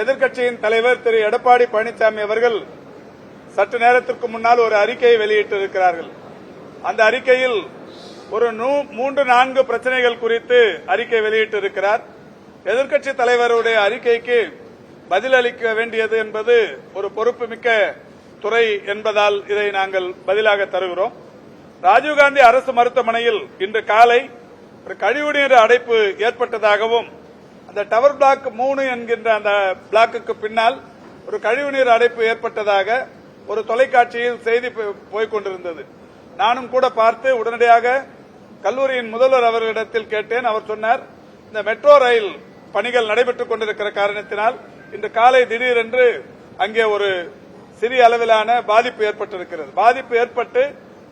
எதிர்க்கட்சியின் தலைவர் திரு எடப்பாடி பழனிசாமி அவர்கள் சற்று நேரத்திற்கு முன்னால் ஒரு அறிக்கையை வெளியிட்டிருக்கிறார்கள். அந்த அறிக்கையில் ஒரு 3-4 பிரச்சனைகள் குறித்து அறிக்கை வெளியிட்டிருக்கிறார். எதிர்க்கட்சி தலைவருடைய அறிக்கைக்கு பதிலளிக்க வேண்டியது என்பது ஒரு பொறுப்புமிக்க துறை என்பதால் இதை நாங்கள் பதிலாக தருகிறோம். ராஜீவ்காந்தி அரசு மருத்துவமனையில் இன்று காலை ஒரு கழிவுநீர் அடைப்பு ஏற்பட்டதாகவும் அந்த டவர் பிளாக் 3 என்கின்ற அந்த பிளாக்குக்கு பின்னால் ஒரு கழிவுநீர் அடைப்பு ஏற்பட்டதாக ஒரு தொலைக்காட்சியில் செய்தி போய்க் கொண்டிருந்தது. நானும் கூட பார்த்து உடனடியாக கல்லூரியின் முதல்வர் அவர்களிடத்தில் கேட்டேன். அவர் சொன்னார், இந்த மெட்ரோ ரயில் பணிகள் நடைபெற்றுக் கொண்டிருக்கிற காரணத்தினால் இன்று காலை திடீரென்று அங்கே ஒரு சிறிய அளவிலான பாதிப்பு ஏற்பட்டிருக்கிறது. பாதிப்பு ஏற்பட்டு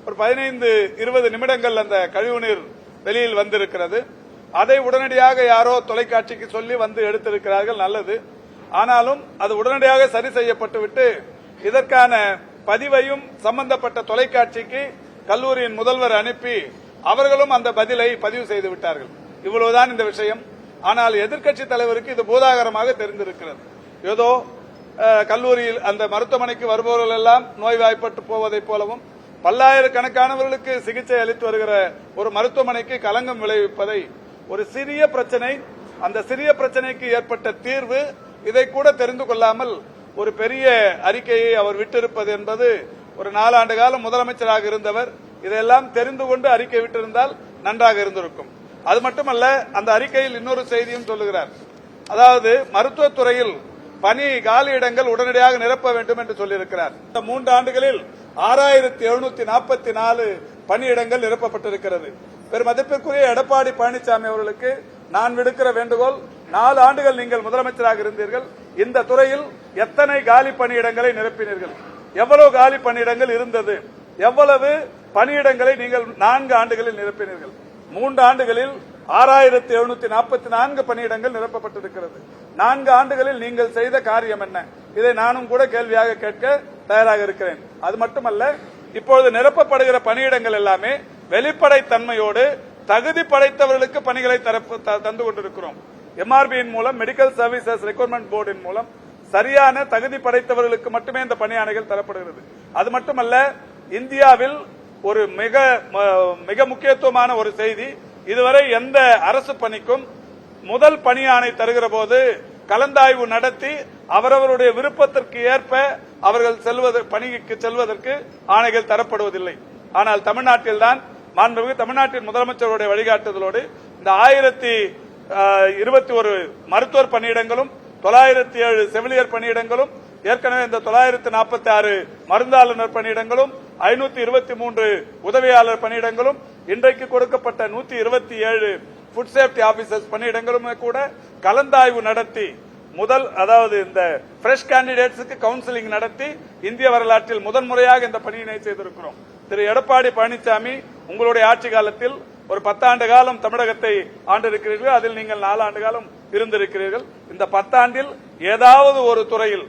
ஒரு 15-20 நிமிடங்கள் அந்த கழிவுநீர் வெளியில் வந்திருக்கிறது. அதை உடனடியாக யாரோ தொலைக்காட்சிக்கு சொல்லி வந்து எடுத்திருக்கிறார்கள், நல்லது. ஆனாலும் அது உடனடியாக சரி செய்யப்பட்டுவிட்டு இதற்கான பதிவையும் சம்பந்தப்பட்ட தொலைக்காட்சிக்கு கல்லூரியின் முதல்வர் அனுப்பி அவர்களும் அந்த பதிலை பதிவு செய்து விட்டார்கள். இவ்வளவுதான் இந்த விஷயம். ஆனால் எதிர்க்கட்சி தலைவருக்கு இது பூதாகரமாக தெரிந்திருக்கிறது. ஏதோ கல்லூரியில் அந்த மருத்துவமனைக்கு வருபவர்கள் எல்லாம் நோய்வாய்ப்பட்டு போவதைப் போலவும் பல்லாயிரக்கணக்கானவர்களுக்கு சிகிச்சை அளித்து வருகிற ஒரு மருத்துவமனைக்கு களங்கம் விளைவிப்பதை ஒரு சிறிய பிரச்சனை, அந்த சிறிய பிரச்சனைக்கு ஏற்பட்ட தீர்வு இதை கூட தெரிந்து கொள்ளாமல் ஒரு பெரிய அறிக்கையை அவர் விட்டிருப்பது என்பது, ஒரு 4 ஆண்டு காலம் முதலமைச்சராக இருந்தவர் இதெல்லாம் தெரிந்து கொண்டு அறிக்கை விட்டிருந்தால் நன்றாக இருந்திருக்கும். அது மட்டுமல்ல, அந்த அறிக்கையில் இன்னொரு செய்தியும் சொல்லுகிறார். அதாவது மருத்துவத்துறையில் பணி காலியிடங்கள் உடனடியாக நிரப்ப வேண்டும் என்று சொல்லியிருக்கிறார். இந்த 3 ஆண்டுகளில் 6744 பணியிடங்கள் நிரப்பப்பட்டிருக்கிறது. பெருமதிப்பிற்குரிய எடப்பாடி பழனிசாமி அவர்களுக்கு நான் விடுக்கிற வேண்டுகோள், 4 ஆண்டுகள் நீங்கள் முதலமைச்சராக இருந்தீர்கள். இந்த துறையில் எத்தனை காலி பணியிடங்களை நிரப்பினீர்கள்? எவ்வளவு காலி பணியிடங்கள் இருந்தது? எவ்வளவு பணியிடங்களை நீங்கள் 4 ஆண்டுகளில் நிரப்பினீர்கள்? 3 ஆண்டுகளில் 6744 பணியிடங்கள் நிரப்பப்பட்டிருக்கிறது. 4 ஆண்டுகளில் நீங்கள் செய்த காரியம் என்ன? இதை நானும் கூட கேள்வியாக கேட்க தயாராக இருக்கிறேன். அது மட்டுமல்ல, இப்பொழுது நிரப்பப்படுகிற பணியிடங்கள் எல்லாமே வெளிப்படைத்தன்மையோடு தகுதி படைத்தவர்களுக்கு பணிகளை தந்து கொண்டிருக்கிறோம். எம்ஆர்பியின் மூலம், மெடிக்கல் சர்வீசஸ் ரெக்ரூட்மெண்ட் போர்டின் மூலம் சரியான தகுதி படைத்தவர்களுக்கு மட்டுமே இந்த பணியாணைகள் தரப்படுகிறது. அது மட்டுமல்ல, இந்தியாவில் ஒரு மிக முக்கியத்துவமான ஒரு செய்தி, இதுவரை எந்த அரசு பணிக்கும் முதல் பணியாணை தருகிற போது கலந்தாய்வு நடத்தி அவரவருடைய விருப்பத்திற்கு ஏற்ப அவர்கள் பணிக்கு செல்வதற்கு ஆணைகள் தரப்படுவதில்லை. ஆனால் தமிழ்நாட்டில்தான் மாண்புமிகு தமிழ்நாட்டின் முதலமைச்சருடைய வழிகாட்டுதலோடு இந்த 1021 மருத்துவர் பணியிடங்களும் 907 செவிலியர் பணியிடங்களும், ஏற்கனவே இந்த 946 மருந்தாளுநர் பணியிடங்களும், 523 உதவியாளர் பணியிடங்களும், இன்றைக்கு கொடுக்கப்பட்ட 127 ஃபுட் சேஃப்டி ஆபீசர்ஸ் பணியிடங்களும் கூட கலந்தாய்வு நடத்தி அதாவது இந்த ஃப்ரெஷ் கேண்டிடேட்ஸுக்கு கவுன்சிலிங் நடத்தி இந்திய வரலாற்றில் முதன்முறையாக இந்த பணியினை செய்திருக்கிறோம். திரு எடப்பாடி பழனிசாமி, உங்களுடைய ஆட்சி காலத்தில் ஒரு 10 ஆண்டு காலம் தமிழகத்தை ஆண்டிருக்கிறீர்கள். அதில் நீங்கள் 4 ஆண்டு காலம் இருந்திருக்கிறீர்கள். இந்த 10 ஆண்டில் ஏதாவது ஒரு துறையில்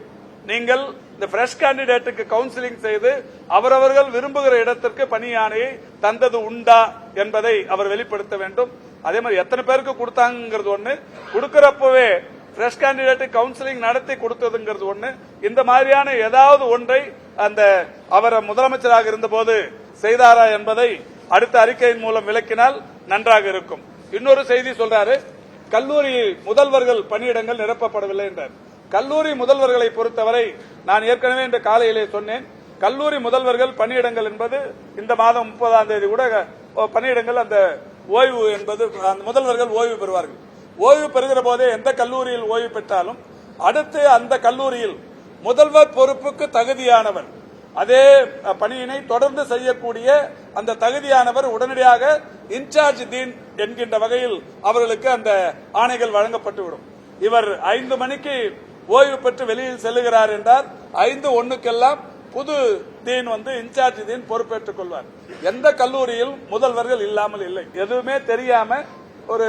நீங்கள் இந்த ஃப்ரெஷ் கேண்டிடேட்டுக்கு கவுன்சிலிங் செய்து அவரவர்கள் விரும்புகிற இடத்திற்கு பணியாணையை தந்தது உண்டா என்பதை அவர் வெளிப்படுத்த வேண்டும். அதே மாதிரி எத்தனை பேருக்கு கொடுத்தாங்கிறது ஒண்ணு, கொடுக்கிறப்பவே ஃப்ரெஷ் கேண்டிடேட் கவுன்சிலிங் நடத்தி கொடுத்ததுங்கிறது ஒண்ணு. இந்த மாதிரியான ஏதாவது ஒன்றை அவர் முதலமைச்சராக இருந்தபோது செய்தாரா என்பதை அடுத்த அறிக்கையின் மூலம் விளக்கினால் நன்றாக இருக்கும். இன்னொரு செய்தி சொல்றாரு, கல்லூரி முதல்வர்கள் பணியிடங்கள் நிரப்பப்படவில்லை என்றார். கல்லூரி முதல்வர்களை பொறுத்தவரை நான் ஏற்கனவே இன்று காலையிலே சொன்னேன், கல்லூரி முதல்வர்கள் பணியிடங்கள் என்பது இந்த மாதம் 30ஆம் தேதி கூட பணியிடங்கள் அந்த ஓய்வு என்பது அந்த முதல்வர்கள் ஓய்வு பெறுவார்கள். ஓய்வு பெறுகிற போதே எந்த கல்லூரியில் ஓய்வு பெற்றாலும் அடுத்து அந்த கல்லூரியில் முதல்வர் பொறுப்புக்கு தகுதியானவர் அதே பணியினை தொடர்ந்து செய்யக்கூடிய அந்த தகுதியானவர் உடனடியாக இன்சார்ஜ் டீன் என்கின்ற வகையில் அவர்களுக்கு அந்த ஆணைகள் வழங்கப்பட்டுவிடும். இவர் 5 மணிக்கு ஓய்வு பெற்று வெளியில் செல்லுகிறார் என்றால் 5:01 புது டீன் இன்சார்ஜ் டீன் பொறுப்பேற்றுக் கொள்வார். எந்த கல்லூரியில் முதல்வர்கள் இல்லாமல் இல்லை. எதுவுமே தெரியாம ஒரு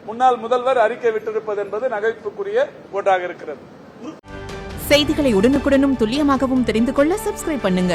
முன்னாள் முதல்வர் அறிக்கை விட்டிருப்பது என்பது நகைப்புக்குரிய ஒன்றாக இருக்கிறது. செய்திகளை உடனுக்குடனும் துல்லியமாகவும் தெரிந்து கொள்ள சப்ஸ்கிரைப் பண்ணுங்க.